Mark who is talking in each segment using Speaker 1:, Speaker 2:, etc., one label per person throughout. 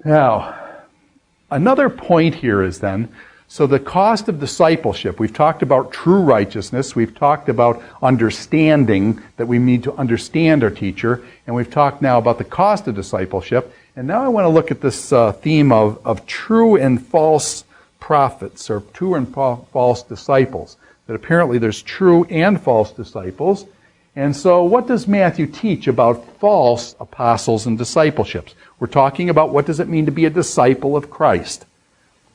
Speaker 1: Now, another point here is then, so the cost of discipleship, we've talked about true righteousness, we've talked about understanding, that we need to understand our teacher, and we've talked now about the cost of discipleship, and now I want to look at this theme of true and false prophets, or true and false disciples, that apparently there's true and false disciples. And so what does Matthew teach about false apostles and discipleships? We're talking about what does it mean to be a disciple of Christ.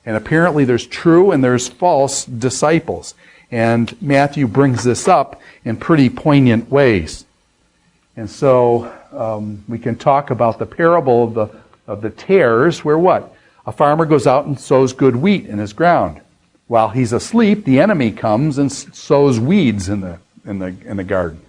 Speaker 1: And apparently there's true and there's false disciples. And Matthew brings this up in pretty poignant ways. And so we can talk about the parable of the tares, where what? A farmer goes out and sows good wheat in his ground. While he's asleep, the enemy comes and sows weeds in the garden.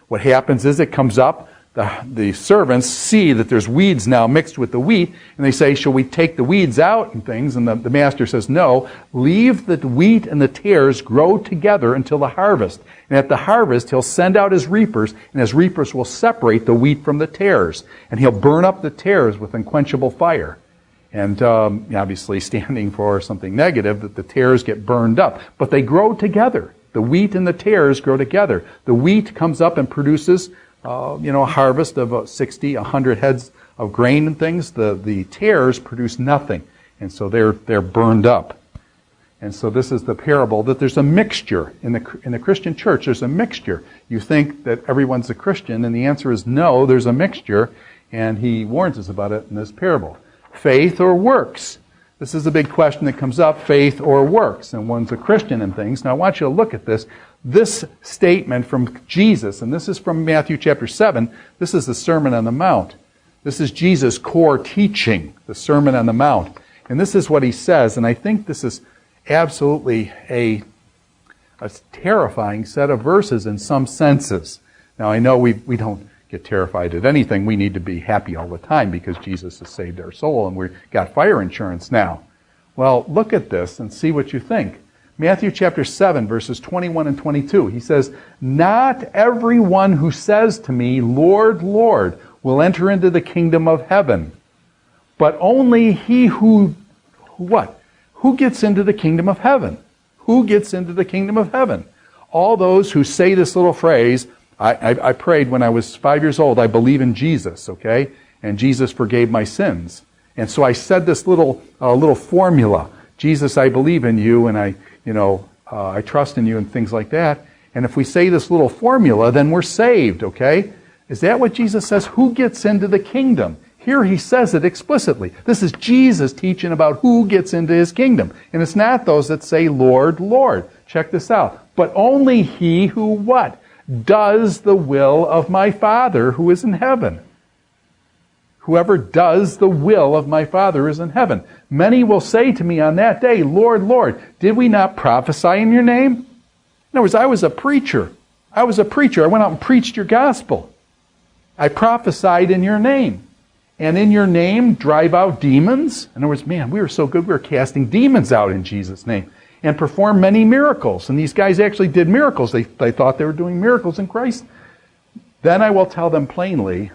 Speaker 1: What happens is it comes up, the servants see that there's weeds now mixed with the wheat, and they say, shall we take the weeds out and things? And the master says, no, leave the wheat and the tares grow together until the harvest. And at the harvest, he'll send out his reapers, and his reapers will separate the wheat from the tares. And he'll burn up the tares with unquenchable fire. And obviously standing for something negative, that the tares get burned up. But they grow together. The wheat and the tares grow together. The wheat comes up and produces a harvest of 60, 100 heads of grain and things. The tares produce nothing. And so they're burned up. And so this is the parable that there's a mixture. In the Christian church, there's a mixture. You think that everyone's a Christian, and the answer is no, there's a mixture. And he warns us about it in this parable. Faith or works? This is a big question that comes up, faith or works. And one's a Christian and things. Now I want you to look at this. This statement from Jesus, and this is from Matthew chapter 7, this is the Sermon on the Mount. This is Jesus' core teaching, the Sermon on the Mount. And this is what he says, and I think this is absolutely a terrifying set of verses in some senses. Now I know we don't get terrified at anything. We need to be happy all the time because Jesus has saved our soul and we've got fire insurance now. Well, look at this and see what you think. Matthew chapter 7, verses 21 and 22. He says, not everyone who says to me, Lord, Lord, will enter into the kingdom of heaven, but only he who what? Who gets into the kingdom of heaven? Who gets into the kingdom of heaven? All those who say this little phrase, I prayed when I was 5 years old, I believe in Jesus, okay? And Jesus forgave my sins. And so I said this little formula, Jesus, I believe in you, and I trust in you, and things like that. And if we say this little formula, then we're saved, okay? Is that what Jesus says? Who gets into the kingdom? Here he says it explicitly. This is Jesus teaching about who gets into his kingdom. And it's not those that say, Lord, Lord. Check this out. But only he who what? Does the will of my Father who is in heaven. Whoever does the will of my Father is in heaven. Many will say to me on that day, Lord, Lord, did we not prophesy in your name? In other words, I was a preacher. I went out and preached your gospel. I prophesied in your name. And in your name, drive out demons. In other words, man, we were so good, we were casting demons out in Jesus' name. And performed many miracles. And these guys actually did miracles. They thought they were doing miracles in Christ. Then I will tell them plainly,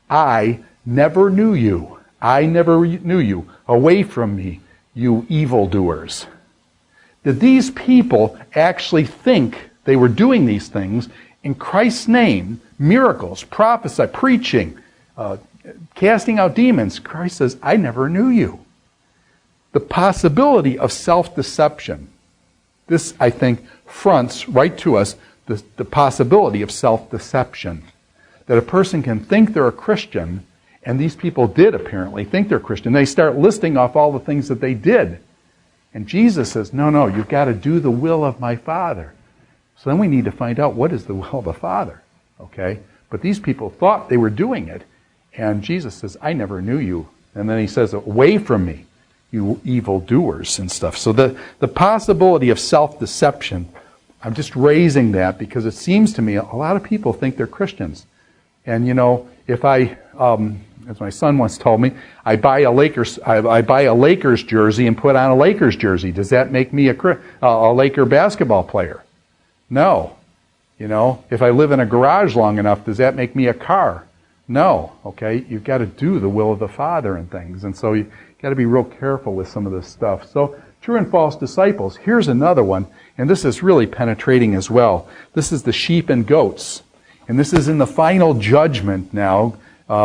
Speaker 1: I never knew you. I never knew you. Away from me, you evildoers. Did these people actually think they were doing these things in Christ's name? Miracles, prophesy, preaching, casting out demons. Christ says, I never knew you. The possibility of self-deception. This, I think, fronts right to us the possibility of self-deception. That a person can think they're a Christian, and these people did apparently think they're Christian. They start listing off all the things that they did. And Jesus says, no, you've got to do the will of my Father. So then we need to find out what is the will of the Father. Okay? But these people thought they were doing it, and Jesus says, I never knew you. And then he says, away from me, you evildoers and stuff. So the possibility of self-deception, I'm just raising that because it seems to me a lot of people think they're Christians. And if I, as my son once told me, I buy a Lakers jersey and put on a Lakers jersey. Does that make me a Laker basketball player? No. If I live in a garage long enough, does that make me a car? No, okay? You've got to do the will of the Father and things. And so you've got to be real careful with some of this stuff. So true and false disciples. Here's another one, and this is really penetrating as well. This is the sheep and goats. And this is in the final judgment now.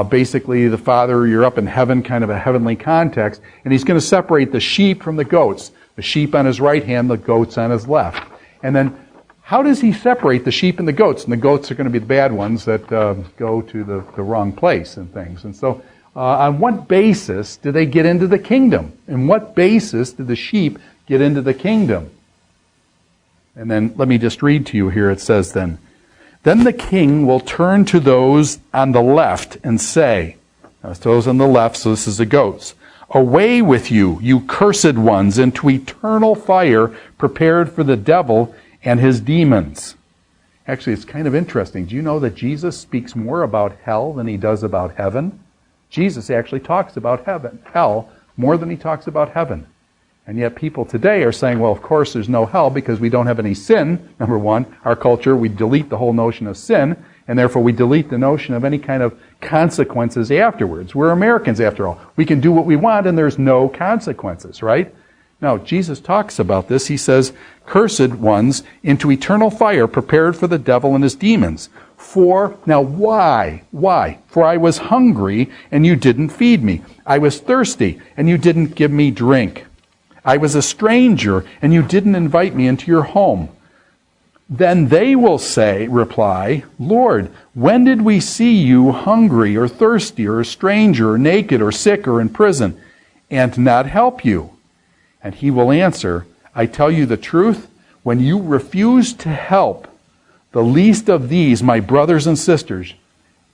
Speaker 1: Basically, the Father, you're up in heaven, kind of a heavenly context, and He's going to separate the sheep from the goats. The sheep on His right hand, the goats on His left. And then, how does He separate the sheep and the goats? And the goats are going to be the bad ones that go to the wrong place and things. And so, on what basis do they get into the kingdom? And what basis do the sheep get into the kingdom? And then, let me just read to you here. It says then the king will turn to those on the left and say, now it's those on the left, so this is the goats, away with you, you cursed ones, into eternal fire prepared for the devil and his demons. Actually, it's kind of interesting. Do you know that Jesus speaks more about hell than He does about heaven? Jesus actually talks about hell, more than He talks about heaven. And yet people today are saying, well, of course there's no hell because we don't have any sin. Number one, our culture, we delete the whole notion of sin, and therefore we delete the notion of any kind of consequences afterwards. We're Americans after all. We can do what we want and there's no consequences, right? Now, Jesus talks about this. He says, cursed ones, into eternal fire prepared for the devil and his demons. Now why? Why? For I was hungry and you didn't feed me. I was thirsty and you didn't give me drink. I was a stranger, and you didn't invite me into your home. Then they will reply, Lord, when did we see you hungry or thirsty or a stranger or naked or sick or in prison and not help you? And He will answer, I tell you the truth, when you refuse to help the least of these, my brothers and sisters,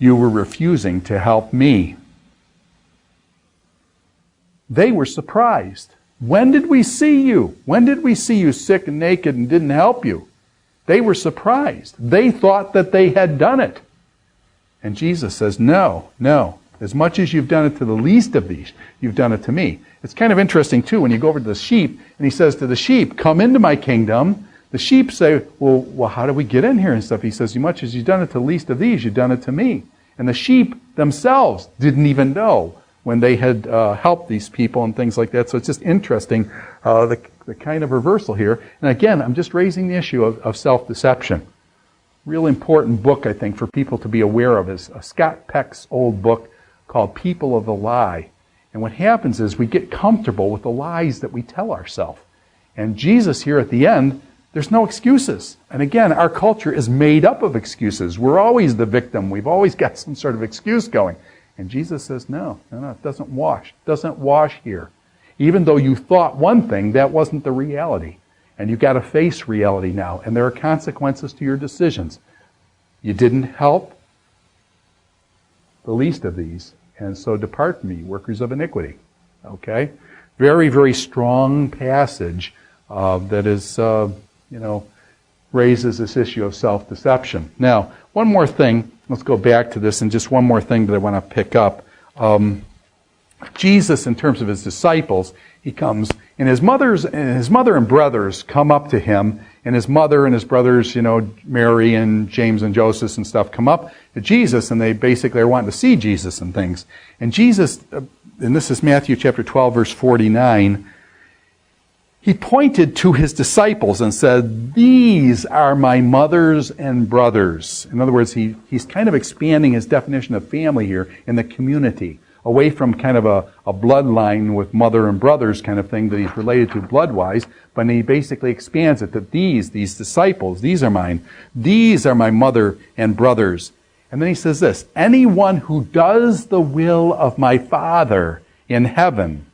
Speaker 1: you were refusing to help me. They were surprised. When did we see you? When did we see you sick and naked and didn't help you? They were surprised. They thought that they had done it. And Jesus says, no. As much as you've done it to the least of these, you've done it to me. It's kind of interesting, too, when you go over to the sheep, and He says to the sheep, come into my kingdom. The sheep say, well, how do we get in here and stuff? He says, as much as you've done it to the least of these, you've done it to me. And the sheep themselves didn't even know when they had helped these people and things like that. So it's just interesting, the kind of reversal here. And again, I'm just raising the issue of self-deception. Real important book, I think, for people to be aware of is Scott Peck's old book called People of the Lie. And what happens is we get comfortable with the lies that we tell ourselves. And Jesus here at the end, there's no excuses. And again, our culture is made up of excuses. We're always the victim. We've always got some sort of excuse going. And Jesus says, no, it doesn't wash. It doesn't wash here. Even though you thought one thing, that wasn't the reality. And you've got to face reality now. And there are consequences to your decisions. You didn't help the least of these. And so depart from me, workers of iniquity. Okay? Very, very strong passage that is, raises this issue of self-deception. Now, one more thing. Let's go back to this, and just one more thing that I want to pick up. Jesus, in terms of His disciples, He comes, and His mother and brothers come up to Him, and His mother and His brothers, Mary and James and Joseph and stuff, come up to Jesus, and they basically are wanting to see Jesus and things. And Jesus, and this is Matthew chapter 12, verse 49, He pointed to His disciples and said, these are my mothers and brothers. In other words, he's kind of expanding His definition of family here in the community, away from kind of a bloodline with mother and brothers kind of thing that He's related to blood-wise, but He basically expands it that these disciples, these are mine, these are my mother and brothers. And then He says this, anyone who does the will of my Father in heaven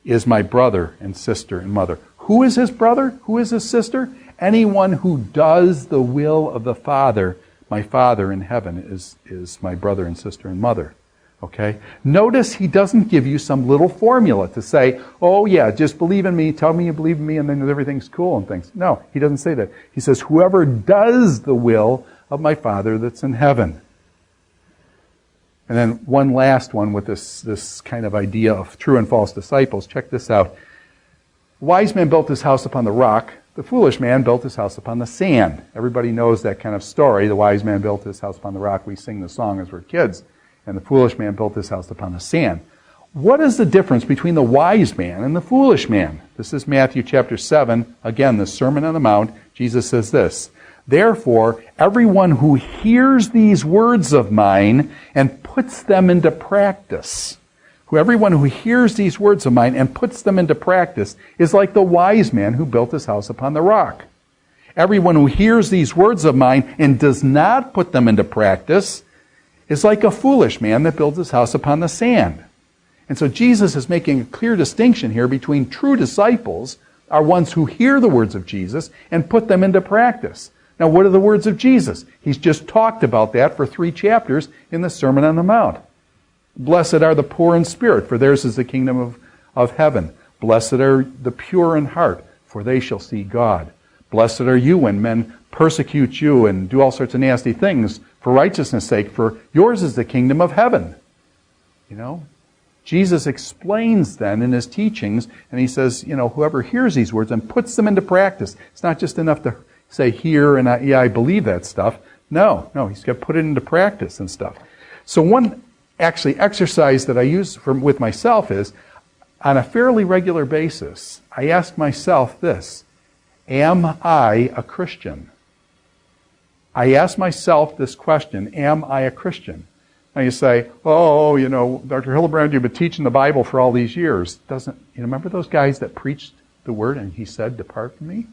Speaker 1: is my brother and sister and mother. Who is his brother? Who is his sister? Anyone who does the will of the Father, my Father in heaven is my brother and sister and mother. Okay? Notice He doesn't give you some little formula to say, oh yeah, just believe in me, tell me you believe in me, and then everything's cool and things. No, He doesn't say that. He says, whoever does the will of my Father that's in heaven. And then one last one with this kind of idea of true and false disciples. Check this out. The wise man built his house upon the rock. The foolish man built his house upon the sand. Everybody knows that kind of story. The wise man built his house upon the rock. We sing the song as we're kids. and the foolish man built his house upon the sand. What is the difference between the wise man and the foolish man? This is Matthew chapter 7. Again, the Sermon on the Mount. Jesus says this, "Therefore, everyone who hears these words of mine and puts them into practice," everyone who hears these words of mine and puts them into practice is like the wise man who built his house upon the rock. Everyone who hears these words of mine and does not put them into practice is like a foolish man that builds his house upon the sand. And so Jesus is making a clear distinction here between true disciples are ones who hear the words of Jesus and put them into practice. Now, what are the words of Jesus? He's just talked about that for 3 chapters in the Sermon on the Mount. Blessed are the poor in spirit, for theirs is the kingdom of heaven. Blessed are the pure in heart, for they shall see God. Blessed are you when men persecute you and do all sorts of nasty things for righteousness' sake, for yours is the kingdom of heaven. You know, Jesus explains then in his teachings, and he says, whoever hears these words and puts them into practice, it's not just enough to say hear and I believe that stuff. No, he's got to put it into practice and stuff. So one exercise that I use with myself is, on a fairly regular basis, I ask myself this: am I a Christian? I ask myself this question: am I a Christian? Now you say, Dr. Hildebrandt, you've been teaching the Bible for all these years. Remember those guys that preached the word and he said, "Depart from me,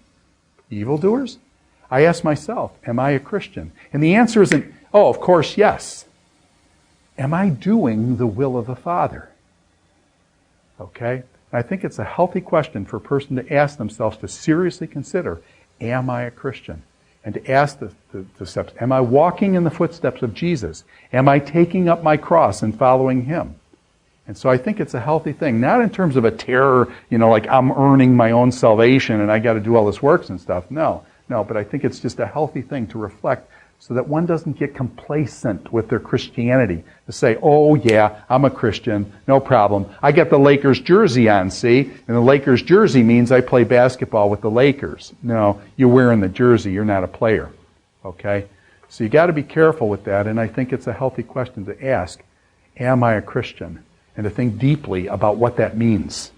Speaker 1: evildoers"? I ask myself, am I a Christian? And the answer isn't, of course, yes. Am I doing the will of the Father? Okay? And I think it's a healthy question for a person to ask themselves, to seriously consider, am I a Christian? And to ask the steps, am I walking in the footsteps of Jesus? Am I taking up my cross and following him? And so I think it's a healthy thing, not in terms of a terror, like I'm earning my own salvation and I got to do all this works and stuff. No, but I think it's just a healthy thing to reflect so that one doesn't get complacent with their Christianity. To say, oh yeah, I'm a Christian, no problem. I got the Lakers jersey on, see? And the Lakers jersey means I play basketball with the Lakers. No, you're wearing the jersey, you're not a player. Okay? So you got to be careful with that, and I think it's a healthy question to ask, am I a Christian? And to think deeply about what that means.